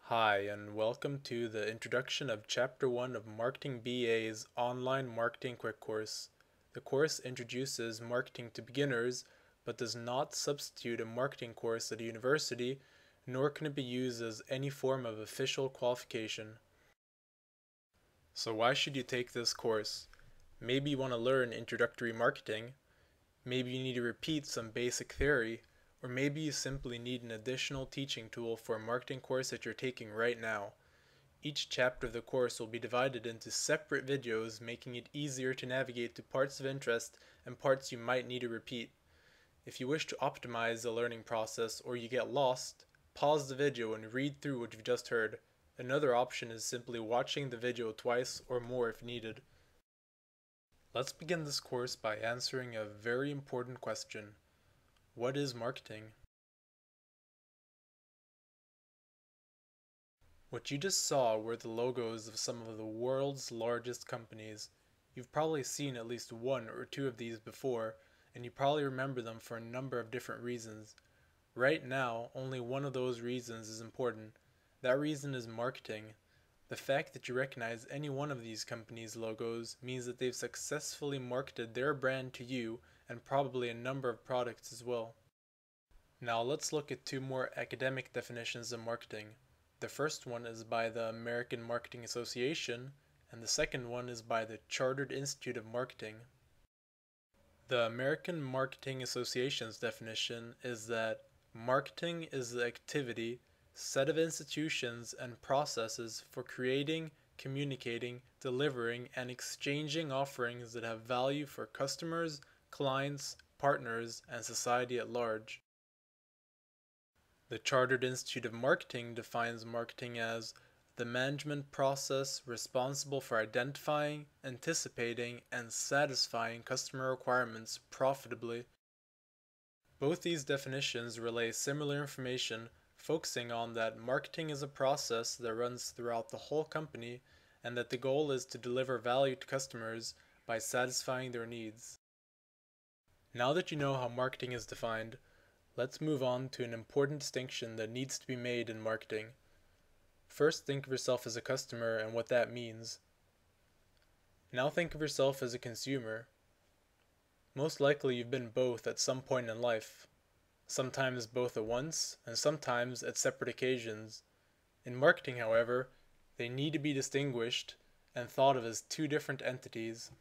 Hi, and welcome to the introduction of Chapter 1 of MarketingBA's online marketing quick course. The course introduces marketing to beginners, but does not substitute a marketing course at a university, nor can it be used as any form of official qualification. So why should you take this course? Maybe you want to learn introductory marketing, maybe you need to repeat some basic theory, or maybe you simply need an additional teaching tool for a marketing course that you're taking right now. Each chapter of the course will be divided into separate videos, making it easier to navigate to parts of interest and parts you might need to repeat. If you wish to optimize the learning process or you get lost, pause the video and read through what you've just heard. Another option is simply watching the video twice or more if needed. Let's begin this course by answering a very important question. What is marketing? What you just saw were the logos of some of the world's largest companies. You've probably seen at least one or two of these before, and you probably remember them for a number of different reasons. Right now, only one of those reasons is important. That reason is marketing. The fact that you recognize any one of these companies' logos means that they've successfully marketed their brand to you and probably a number of products as well. Now let's look at two more academic definitions of marketing. The first one is by the American Marketing Association, and the second one is by the Chartered Institute of Marketing. The American Marketing Association's definition is that marketing is the activity, set of institutions and processes for creating, communicating, delivering, and exchanging offerings that have value for customers, clients, partners, and society at large. The Chartered Institute of Marketing defines marketing as the management process responsible for identifying, anticipating, and satisfying customer requirements profitably. Both these definitions relay similar information, focusing on that marketing is a process that runs throughout the whole company and that the goal is to deliver value to customers by satisfying their needs. Now that you know how marketing is defined, let's move on to an important distinction that needs to be made in marketing. First, think of yourself as a customer and what that means. Now think of yourself as a consumer. Most likely you've been both at some point in life, sometimes both at once, and sometimes at separate occasions. In marketing, however, they need to be distinguished and thought of as two different entities.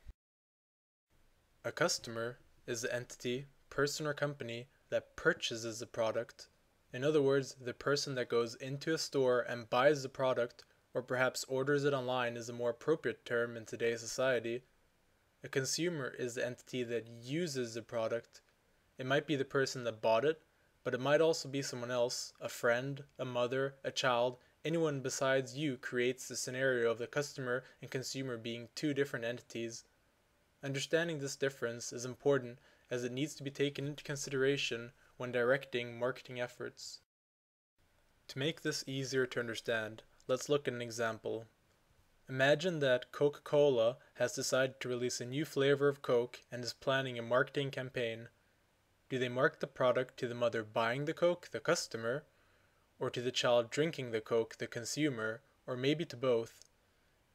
A customer is the entity, person or company that purchases the product. In other words, the person that goes into a store and buys the product, or perhaps orders it online is a more appropriate term in today's society. A consumer is the entity that uses the product. It might be the person that bought it, but it might also be someone else, a friend, a mother, a child. Anyone besides you creates the scenario of the customer and consumer being two different entities. Understanding this difference is important as it needs to be taken into consideration when directing marketing efforts. To make this easier to understand, let's look at an example. Imagine that Coca-Cola has decided to release a new flavor of Coke and is planning a marketing campaign. Do they market the product to the mother buying the Coke, the customer, or to the child drinking the Coke, the consumer, or maybe to both?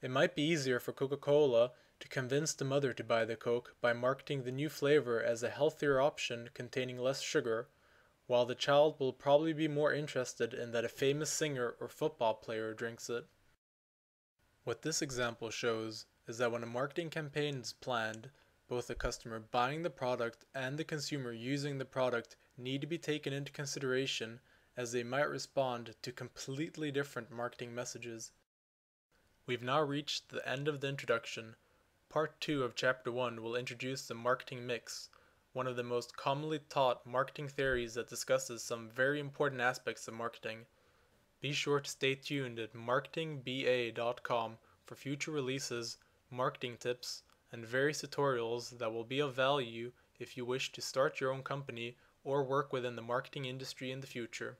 It might be easier for Coca-Cola to convince the mother to buy the Coke by marketing the new flavor as a healthier option containing less sugar, while the child will probably be more interested in that a famous singer or football player drinks it. What this example shows is that when a marketing campaign is planned, both the customer buying the product and the consumer using the product need to be taken into consideration as they might respond to completely different marketing messages. We've now reached the end of the introduction. Part 2 of Chapter 1 will introduce the marketing mix, one of the most commonly taught marketing theories that discusses some very important aspects of marketing. Be sure to stay tuned at MarketingBA.com for future releases, marketing tips, and various tutorials that will be of value if you wish to start your own company or work within the marketing industry in the future.